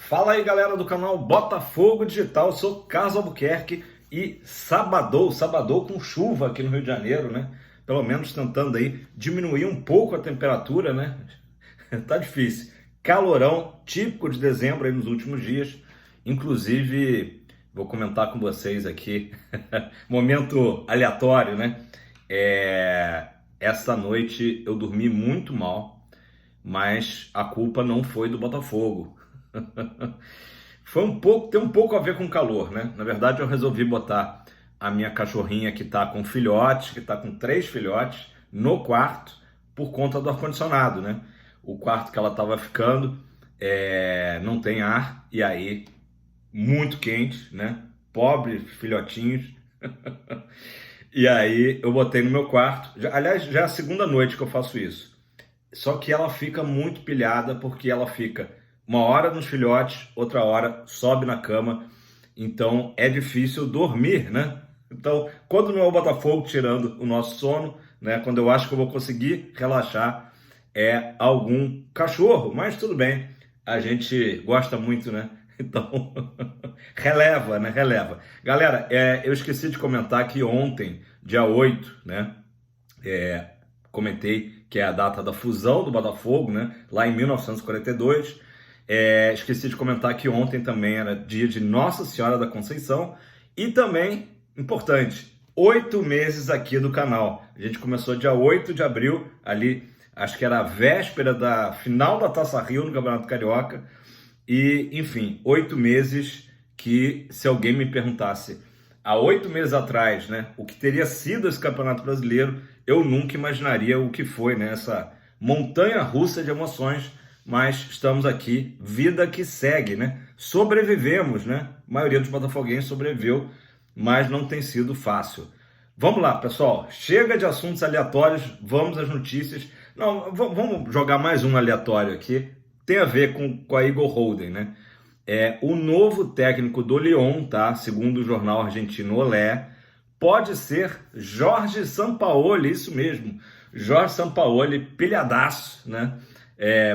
Fala aí, galera do canal Botafogo Digital. Eu sou Carlos Albuquerque e sabadou com chuva aqui no Rio de Janeiro, né? Pelo menos tentando aí diminuir um pouco a temperatura, né? Tá difícil. Calorão típico de dezembro aí nos últimos dias. Inclusive, vou comentar com vocês aqui, momento aleatório, né? Essa noite eu dormi muito mal, mas a culpa não foi do Botafogo. Tem um pouco a ver com calor, né? Na verdade, eu resolvi botar a minha cachorrinha que tá com filhotes, que tá com 3 filhotes, no quarto, por conta do ar-condicionado, né? O quarto que ela tava ficando não tem ar, e aí, muito quente, né? Pobres filhotinhos. E aí, eu botei no meu quarto. Aliás, já é a segunda noite que eu faço isso. Só que ela fica muito pilhada, porque ela fica uma hora nos filhotes, outra hora sobe na cama. Então é difícil dormir, né? Então, quando não é o Botafogo tirando o nosso sono, né? Quando eu acho que eu vou conseguir relaxar, é algum cachorro. Mas tudo bem, a gente gosta muito, né? Então, releva, né? Releva. Galera, eu esqueci de comentar que ontem, dia 8, né? Comentei que é a data da fusão do Botafogo, né? Lá em 1942. Esqueci de comentar que ontem também era dia de Nossa Senhora da Conceição. E também, importante, 8 meses aqui do canal. A gente começou dia 8 de abril, ali, acho que era a véspera da final da Taça Rio no Campeonato Carioca. E, enfim, 8 meses que, se alguém me perguntasse há 8 meses atrás, né, o que teria sido esse Campeonato Brasileiro, eu nunca imaginaria o que foi, né, essa montanha-russa de emoções. Mas estamos aqui, vida que segue, né? Sobrevivemos, né? A maioria dos botafoguenses sobreviveu, mas não tem sido fácil. Vamos lá, pessoal. Chega de assuntos aleatórios, vamos às notícias. Não, vamos jogar mais um aleatório aqui. Tem a ver com a Igor Holden, né? O novo técnico do Lyon, tá? Segundo o jornal argentino Olé, pode ser Jorge Sampaoli, isso mesmo. Jorge Sampaoli, pilhadaço, né?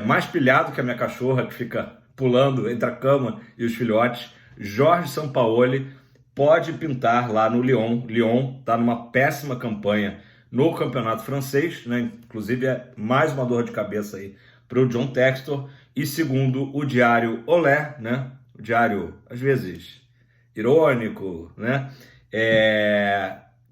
Mais pilhado que a minha cachorra que fica pulando entre a cama e os filhotes. Jorge Sampaoli pode pintar lá no Lyon. Lyon está numa péssima campanha no campeonato francês, né? Inclusive é mais uma dor de cabeça aí para o John Textor. E segundo o diário Olé, né? O diário às vezes irônico, né?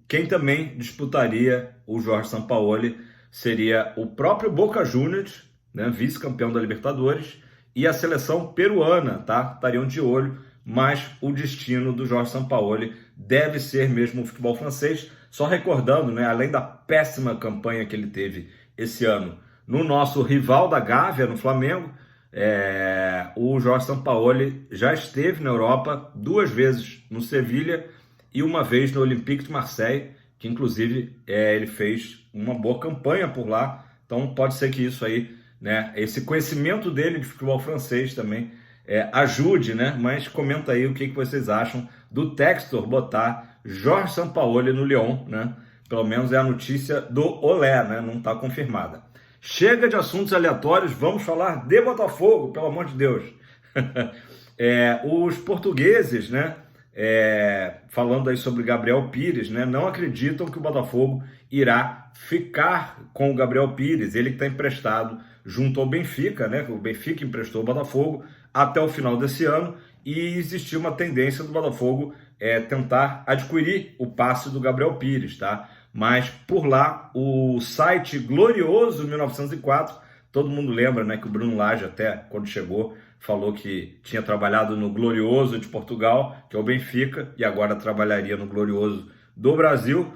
Quem também disputaria o Jorge Sampaoli seria o próprio Boca Juniors, né, vice-campeão da Libertadores, e a seleção peruana, tá? Estariam de olho, mas o destino do Jorge Sampaoli deve ser mesmo o futebol francês. Só recordando, né, além da péssima campanha que ele teve esse ano no nosso rival da Gávea, no Flamengo, o Jorge Sampaoli já esteve na Europa 2 vezes no Sevilha e uma vez no Olympique de Marseille, que inclusive ele fez uma boa campanha por lá. Então pode ser que isso aí, né, esse conhecimento dele de futebol francês também ajude, né? Mas comenta aí o que vocês acham do Textor botar Jorge Sampaoli no Lyon, né? Pelo menos é a notícia do Olé, né? Não está confirmada. Chega de assuntos aleatórios, vamos falar de Botafogo, pelo amor de Deus. Os portugueses, né? Falando aí sobre Gabriel Pires, né? Não acreditam que o Botafogo irá ficar com o Gabriel Pires, ele que está emprestado junto ao Benfica, né? O Benfica emprestou o Botafogo até o final desse ano, e existiu uma tendência do Botafogo tentar adquirir o passe do Gabriel Pires, tá? Mas por lá, o site Glorioso 1904, todo mundo lembra, né, que o Bruno Lage até quando chegou falou que tinha trabalhado no Glorioso de Portugal, que é o Benfica, e agora trabalharia no Glorioso do Brasil.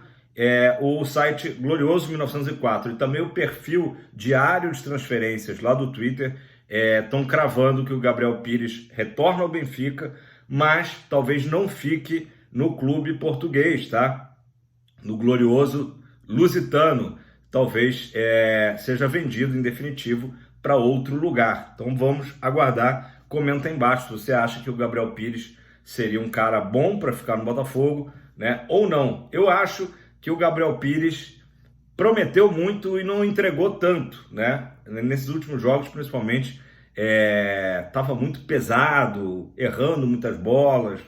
O site Glorioso 1904 e também o perfil Diário de Transferências lá do Twitter estão cravando que o Gabriel Pires retorna ao Benfica, mas talvez não fique no clube português, tá? No Glorioso Lusitano, talvez seja vendido em definitivo para outro lugar. Então vamos aguardar. Comenta aí embaixo se você acha que o Gabriel Pires seria um cara bom para ficar no Botafogo, né? Ou não. Eu acho que o Gabriel Pires prometeu muito e não entregou tanto, né? Nesses últimos jogos, principalmente, estava muito pesado, errando muitas bolas.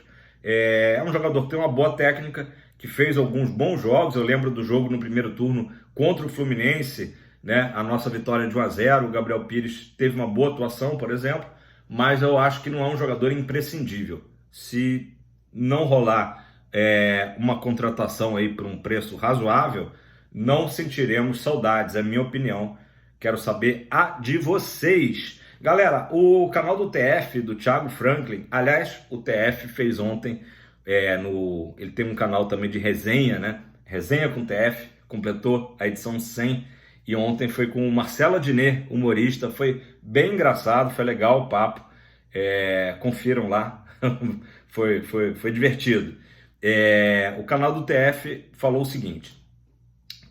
É um jogador que tem uma boa técnica, que fez alguns bons jogos. Eu lembro do jogo no primeiro turno contra o Fluminense, né? A nossa vitória de 1-0, o Gabriel Pires teve uma boa atuação, por exemplo, mas eu acho que não é um jogador imprescindível. Se não rolar uma contratação aí por um preço razoável, não sentiremos saudades, é a minha opinião. Quero saber a de vocês. Galera, o canal do TF, do Thiago Franklin, aliás, o TF fez ontem, ele tem um canal também de resenha, né? Resenha com TF, completou a edição 100, e ontem foi com o Marcelo Adnet, humorista, foi bem engraçado, foi legal o papo, confiram lá, foi divertido. O canal do TF falou o seguinte,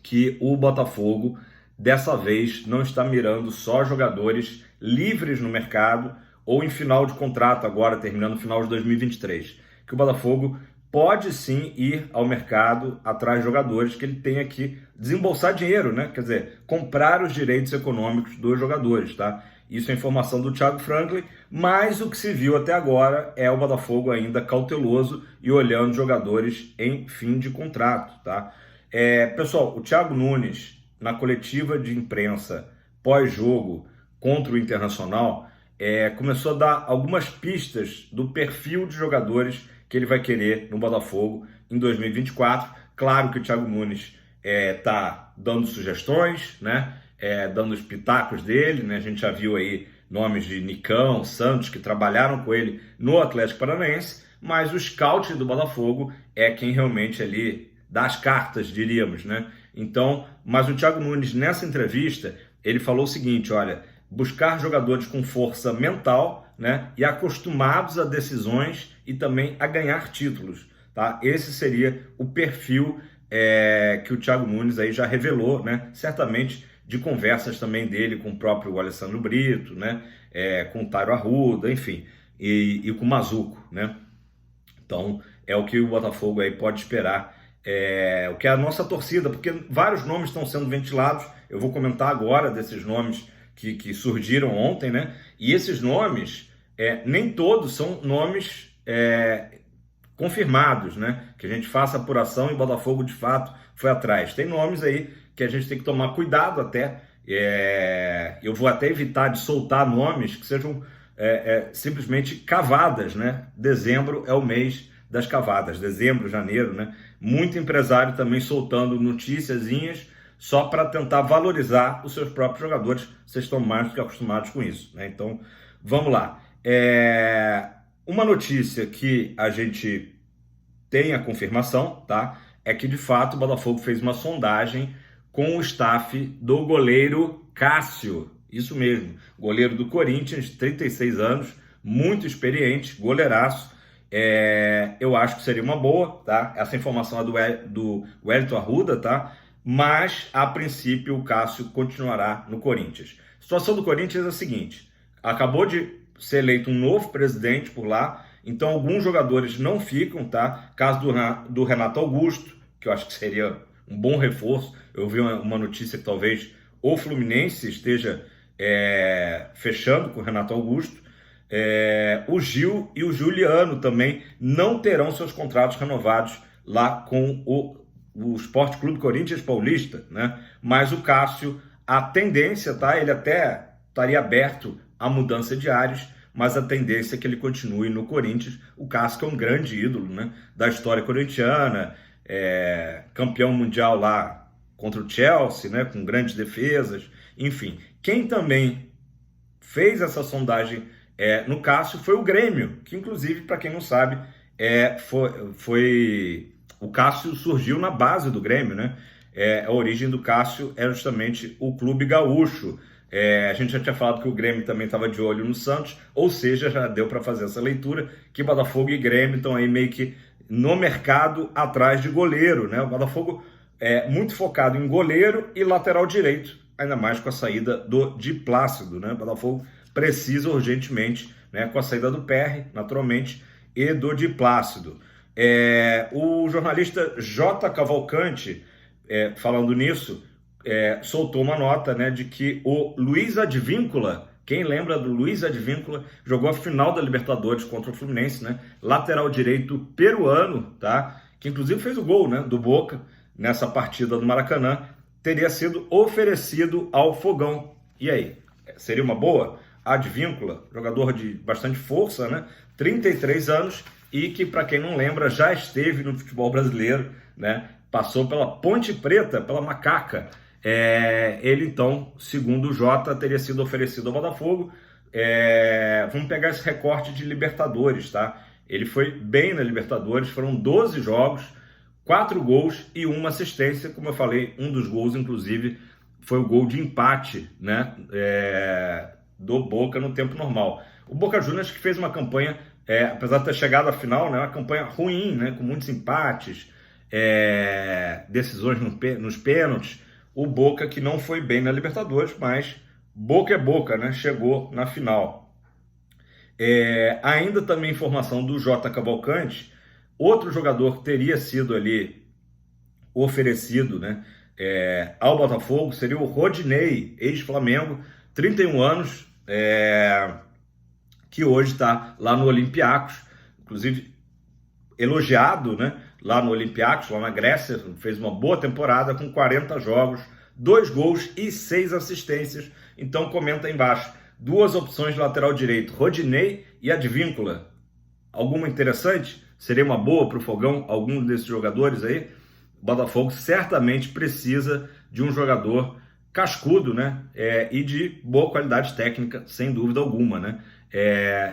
que o Botafogo dessa vez não está mirando só jogadores livres no mercado ou em final de contrato agora, terminando o final de 2023. Que o Botafogo pode sim ir ao mercado atrás de jogadores, que ele tenha que desembolsar dinheiro, né? Quer dizer, comprar os direitos econômicos dos jogadores, tá? Isso é informação do Thiago Franklin, mas o que se viu até agora é o Botafogo ainda cauteloso e olhando jogadores em fim de contrato, tá? Pessoal, o Thiago Nunes, na coletiva de imprensa pós-jogo contra o Internacional, começou a dar algumas pistas do perfil de jogadores que ele vai querer no Botafogo em 2024. Claro que o Thiago Nunes está dando sugestões, né? Dando os pitacos dele, né? A gente já viu aí nomes de Nicão, Santos, que trabalharam com ele no Atlético Paranaense, mas o scout do Botafogo é quem realmente ali dá as cartas, diríamos, né? Então, mas o Thiago Nunes, nessa entrevista, ele falou o seguinte, olha, buscar jogadores com força mental, né, e acostumados a decisões e também a ganhar títulos, tá? Esse seria o perfil que o Thiago Nunes aí já revelou, né? Certamente de conversas também dele com o próprio Alessandro Brito, né? Com o Tairo Arruda, enfim, e com o Mazuco, né? Então, é o que o Botafogo aí pode esperar, o que é a nossa torcida, porque vários nomes estão sendo ventilados. Eu vou comentar agora desses nomes que surgiram ontem, né? E esses nomes, nem todos são nomes confirmados, né? Que a gente faça apuração e o Botafogo de fato foi atrás. Tem nomes aí que a gente tem que tomar cuidado até. Eu vou até evitar de soltar nomes que sejam simplesmente cavadas, né? Dezembro é o mês das cavadas, dezembro, janeiro, né? Muito empresário também soltando noticiazinhas só para tentar valorizar os seus próprios jogadores. Vocês estão mais do que acostumados com isso, né? Então, vamos lá. Uma notícia que a gente tem a confirmação, tá? É que, de fato, o Botafogo fez uma sondagem com o staff do goleiro Cássio. Isso mesmo, goleiro do Corinthians, 36 anos, muito experiente, goleiraço. Eu acho que seria uma boa, tá? Essa informação é do Wellington Arruda, tá? Mas, a princípio, o Cássio continuará no Corinthians. A situação do Corinthians é a seguinte, acabou de ser eleito um novo presidente por lá, então alguns jogadores não ficam, tá? Caso do Renato Augusto, que eu acho que seria um bom reforço. Eu vi uma notícia que talvez o Fluminense esteja fechando com o Renato Augusto. O Gil e o Juliano também não terão seus contratos renovados lá com o Sport Clube Corinthians Paulista, né? Mas o Cássio, a tendência, tá? Ele até estaria aberto à mudança de ares, mas a tendência é que ele continue no Corinthians. O Cássio é um grande ídolo, né? Da história corintiana, campeão mundial lá contra o Chelsea, né? Com grandes defesas, enfim. Quem também fez essa sondagem no Cássio foi o Grêmio, que inclusive, para quem não sabe, o Cássio surgiu na base do Grêmio, né? A origem do Cássio é justamente o Clube Gaúcho. A gente já tinha falado que o Grêmio também estava de olho no Santos, ou seja, já deu para fazer essa leitura, que Botafogo e Grêmio estão aí meio que no mercado atrás de goleiro, né? O Botafogo é muito focado em goleiro e lateral direito, ainda mais com a saída do Di Plácido, né? O Botafogo precisa urgentemente, né, com a saída do PR, naturalmente, e do Di Plácido. O jornalista J. Cavalcante, falando nisso, soltou uma nota, né, de que o Luiz Advíncula, Quem lembra do Luiz Advíncula? Jogou a final da Libertadores contra o Fluminense, né? Lateral direito peruano, tá? Que inclusive fez o gol, né, do Boca nessa partida do Maracanã. Teria sido oferecido ao Fogão. E aí? Seria uma boa? Advíncula, jogador de bastante força, né? 33 anos e que, para quem não lembra, já esteve no futebol brasileiro, né? Passou pela Ponte Preta, pela Macaca. Ele, então, segundo o Jota, teria sido oferecido ao Botafogo. Vamos pegar esse recorte de Libertadores, tá? Ele foi bem na Libertadores, foram 12 jogos, 4 gols e 1 assistência. Como eu falei, um dos gols, inclusive, foi o gol de empate, né? Do Boca no tempo normal. O Boca Juniors que fez uma campanha, apesar de ter chegado à final, né, uma campanha ruim, né, com muitos empates, decisões nos pênaltis. O Boca que não foi bem na Libertadores, mas Boca é Boca, né, chegou na final. Ainda também informação do J. Cavalcante, outro jogador que teria sido ali oferecido, né, ao Botafogo seria o Rodinei, ex-Flamengo, 31 anos, que hoje está lá no Olympiacos, inclusive elogiado, né, lá no Olympiacos, lá na Grécia, fez uma boa temporada com 40 jogos, 2 gols e 6 assistências. Então comenta aí embaixo, 2 opções de lateral direito, Rodinei e Advíncula. Alguma interessante? Seria uma boa para o Fogão, algum desses jogadores aí? O Botafogo certamente precisa de um jogador cascudo, né? E de boa qualidade técnica, sem dúvida alguma, né?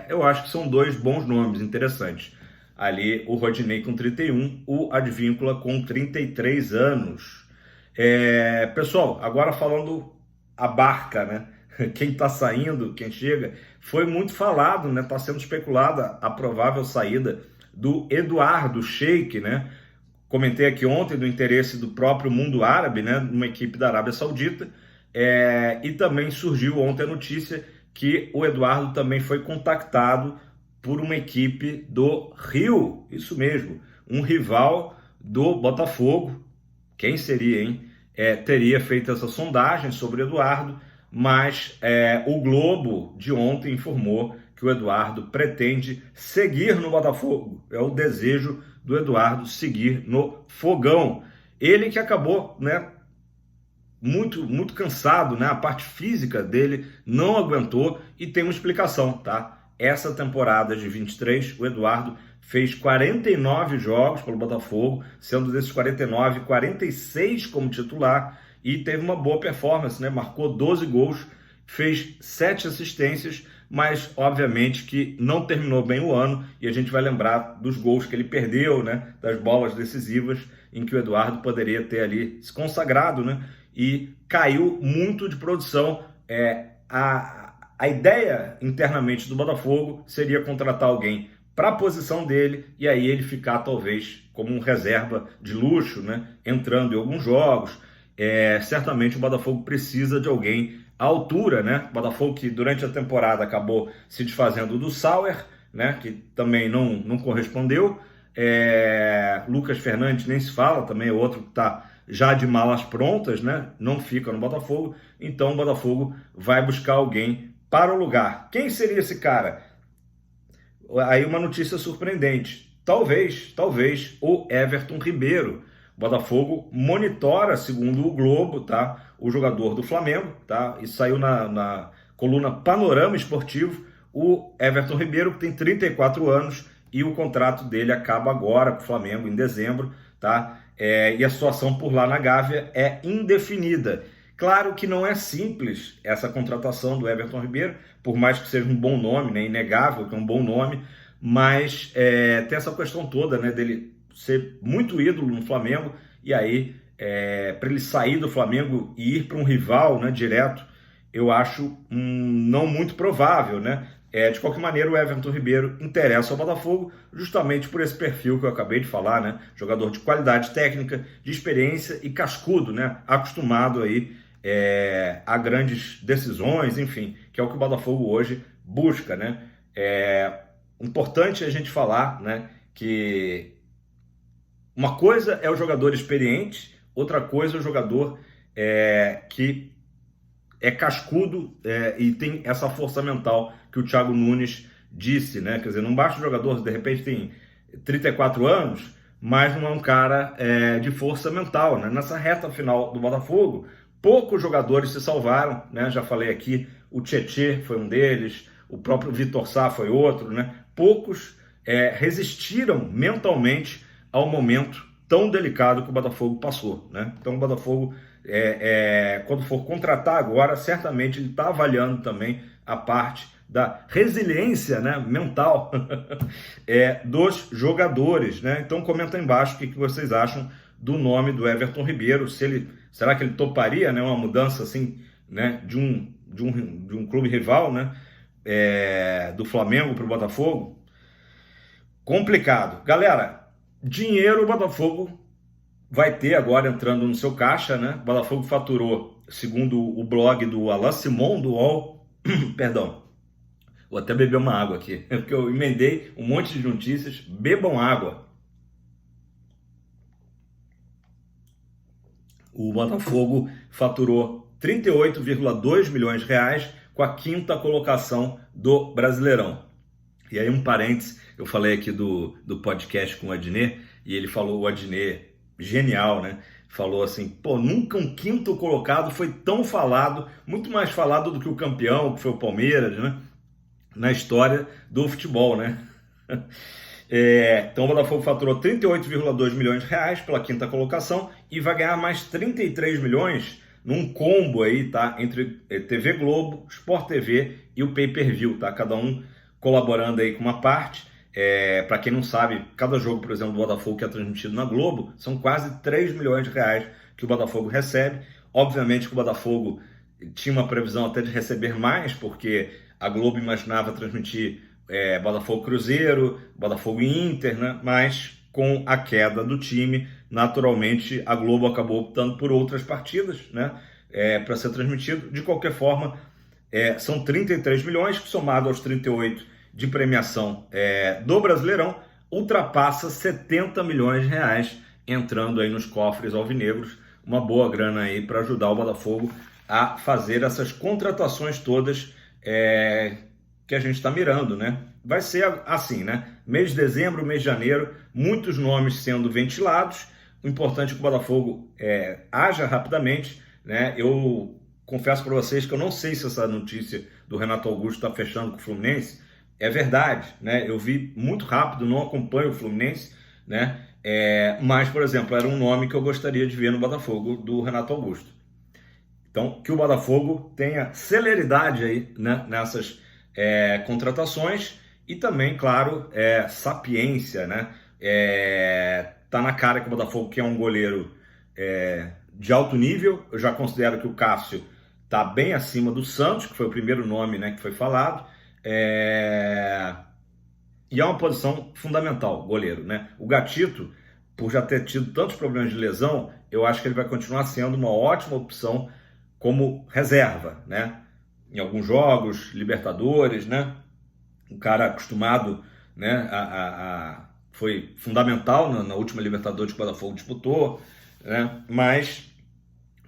Eu acho que são 2 bons nomes interessantes. Ali o Rodinei com 31, o Advíncula com 33 anos. Pessoal, agora falando a barca, né? Quem está saindo, quem chega, foi muito falado, né? Está sendo especulada a provável saída do Eduardo Sheik, né? Comentei aqui ontem do interesse do próprio mundo árabe, né? Numa equipe da Arábia Saudita. E também surgiu ontem a notícia que o Eduardo também foi contactado por uma equipe do Rio, isso mesmo, um rival do Botafogo. Quem seria, hein? Teria feito essa sondagem sobre o Eduardo, mas o Globo de ontem informou que o Eduardo pretende seguir no Botafogo. É o desejo do Eduardo seguir no Fogão. Ele que acabou, né, muito cansado, né? A parte física dele não aguentou e tem uma explicação, tá? Essa temporada de 23, o Eduardo fez 49 jogos pelo Botafogo, sendo desses 49, 46 como titular e teve uma boa performance, né? Marcou 12 gols, fez 7 assistências, mas obviamente que não terminou bem o ano e a gente vai lembrar dos gols que ele perdeu, né? Das bolas decisivas em que o Eduardo poderia ter ali se consagrado, né? E caiu muito de produção. A ideia internamente do Botafogo seria contratar alguém para a posição dele e aí ele ficar talvez como um reserva de luxo, né? Entrando em alguns jogos. Certamente o Botafogo precisa de alguém à altura, né? O Botafogo que durante a temporada acabou se desfazendo do Sauer, né? Que também não correspondeu. Lucas Fernandes nem se fala, também é outro que está já de malas prontas, né? Não fica no Botafogo, então o Botafogo vai buscar alguém para o lugar. Quem seria esse cara? Aí uma notícia surpreendente. Talvez o Everton Ribeiro. O Botafogo monitora, segundo o Globo, tá? O jogador do Flamengo, tá? Isso saiu na coluna Panorama Esportivo. O Everton Ribeiro, que tem 34 anos, e o contrato dele acaba agora com o Flamengo, em dezembro, tá? E a situação por lá na Gávea é indefinida. Claro que não é simples essa contratação do Everton Ribeiro, por mais que seja um bom nome, né? Inegável que é um bom nome, mas tem essa questão toda, né? Dele ser muito ídolo no Flamengo, e aí para ele sair do Flamengo e ir para um rival, né, direto, eu acho não muito provável, né? De qualquer maneira, o Everton Ribeiro interessa ao Botafogo justamente por esse perfil que eu acabei de falar, né? Jogador de qualidade técnica, de experiência e cascudo, né? Acostumado aí a grandes decisões, enfim, que é o que o Botafogo hoje busca, né? Importante a gente falar, né, que uma coisa é o jogador experiente, outra coisa é o jogador que é cascudo e tem essa força mental que o Thiago Nunes disse, né? Quer dizer, não basta o jogador, de repente tem 34 anos, mas não é um cara de força mental, né? Nessa reta final do Botafogo, poucos jogadores se salvaram, né? Já falei aqui, o Tietê foi um deles, o próprio Vitor Sá foi outro, né? Poucos resistiram mentalmente ao momento tão delicado que o Botafogo passou, né? Então o Botafogo, quando for contratar agora, certamente ele está avaliando também a parte da resiliência, né, mental dos jogadores, né? Então comenta aí embaixo o que vocês acham do nome do Everton Ribeiro, será que ele toparia, né, uma mudança assim, né, de um clube rival, né, do Flamengo para o Botafogo? Complicado. Galera, dinheiro o Botafogo vai ter agora entrando no seu caixa, né? O Botafogo faturou, segundo o blog do Alain Simon, do UOL, perdão, vou até beber uma água aqui, porque eu emendei um monte de notícias, bebam água. O Botafogo faturou 38,2 milhões de reais com a 5ª colocação do Brasileirão. E aí um parênteses, eu falei aqui do podcast com o Adnet, e ele falou, o Adnet, genial, né? Falou assim, pô, nunca um 5º colocado foi tão falado, muito mais falado do que o campeão, que foi o Palmeiras, né? Na história do futebol, né? Então o Botafogo faturou 38,2 milhões de reais pela 5ª colocação e vai ganhar mais 33 milhões num combo aí, tá? Entre TV Globo, Sport TV e o Pay-Per-View, tá? Cada um colaborando aí com uma parte. Para quem não sabe, cada jogo, por exemplo, do Botafogo que é transmitido na Globo, são quase 3 milhões de reais que o Botafogo recebe. Obviamente que o Botafogo tinha uma previsão até de receber mais, porque a Globo imaginava transmitir Botafogo Cruzeiro, Botafogo e Inter, né? Mas com a queda do time, naturalmente a Globo acabou optando por outras partidas, né? Para ser transmitido. De qualquer forma, são 33 milhões, que somado aos 38 de premiação do Brasileirão, ultrapassa 70 milhões de reais entrando aí nos cofres alvinegros. Uma boa grana aí para ajudar o Botafogo a fazer essas contratações todas que a gente está mirando, né? Vai ser assim, né? Mês de dezembro, mês de janeiro, muitos nomes sendo ventilados. O importante é que o Botafogo haja rapidamente, né? Eu confesso para vocês que eu não sei se essa notícia do Renato Augusto está fechando com o Fluminense é verdade, né? Eu vi muito rápido, não acompanho o Fluminense, né? Mas, por exemplo, era um nome que eu gostaria de ver no Botafogo do Renato Augusto. Então, que o Botafogo tenha celeridade aí, né, nessas contratações e também, claro, sapiência, né? Tá na cara que o Botafogo quer um goleiro de alto nível. Eu já considero que o Cássio tá bem acima do Santos, que foi o primeiro nome, né, que foi falado. E é uma posição fundamental, goleiro, né? O Gatito, por já ter tido tantos problemas de lesão, eu acho que ele vai continuar sendo uma ótima opção como reserva, né? Em alguns jogos, Libertadores, né? Um cara acostumado, né? Foi fundamental na última Libertadores que o Botafogo disputou, né? Mas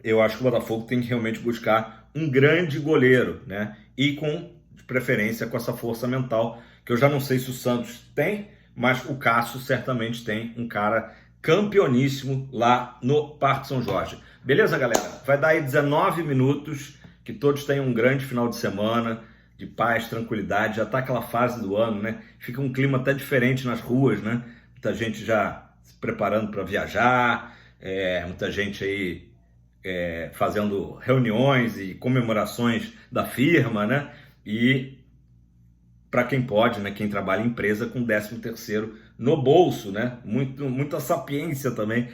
eu acho que o Botafogo tem que realmente buscar um grande goleiro, né? E com preferência com essa força mental, que eu já não sei se o Santos tem, mas o Cássio certamente tem, um cara campeoníssimo lá no Parque São Jorge. Beleza, galera? Vai dar aí 19 minutos, que todos tenham um grande final de semana, de paz, tranquilidade. Já tá aquela fase do ano, né? Fica um clima até diferente nas ruas, né? Muita gente já se preparando para viajar, muita gente aí fazendo reuniões e comemorações da firma, né? E para quem pode, né, quem trabalha em empresa com 13º no bolso, né? Muita sapiência também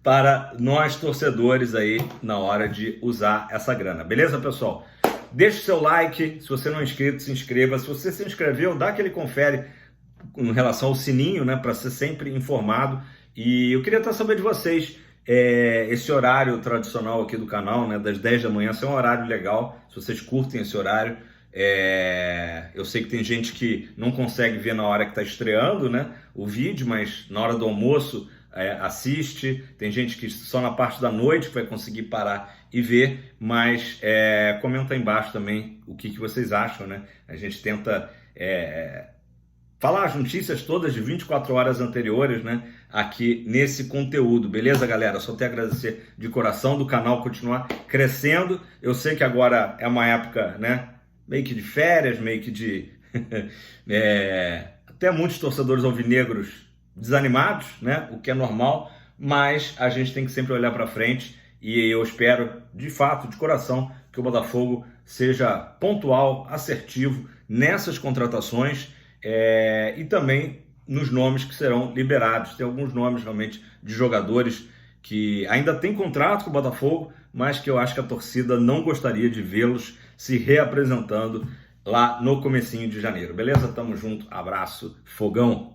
para nós torcedores aí na hora de usar essa grana. Beleza, pessoal? Deixe seu like, se você não é inscrito, se inscreva. Se você se inscreveu, dá aquele confere em relação ao sininho, né, para ser sempre informado. E eu queria até saber de vocês, esse horário tradicional aqui do canal, né, das 10 da manhã, esse é um horário legal, se vocês curtem esse horário. Eu sei que tem gente que não consegue ver na hora que está estreando, né, o vídeo, mas na hora do almoço assiste. Tem gente que só na parte da noite vai conseguir parar e ver, mas comenta aí embaixo também o que vocês acham, né? A gente tenta falar as notícias todas de 24 horas anteriores, né, aqui nesse conteúdo, beleza, galera? Só tenho a agradecer de coração do canal continuar crescendo. Eu sei que agora é uma época, né, meio que de férias, meio que de até muitos torcedores alvinegros desanimados, né, o que é normal, mas a gente tem que sempre olhar para frente e eu espero, de fato, de coração, que o Botafogo seja pontual, assertivo nessas contratações e também nos nomes que serão liberados. Tem alguns nomes realmente de jogadores que ainda têm contrato com o Botafogo, mas que eu acho que a torcida não gostaria de vê-los se reapresentando lá no comecinho de janeiro. Beleza? Tamo junto, abraço, fogão!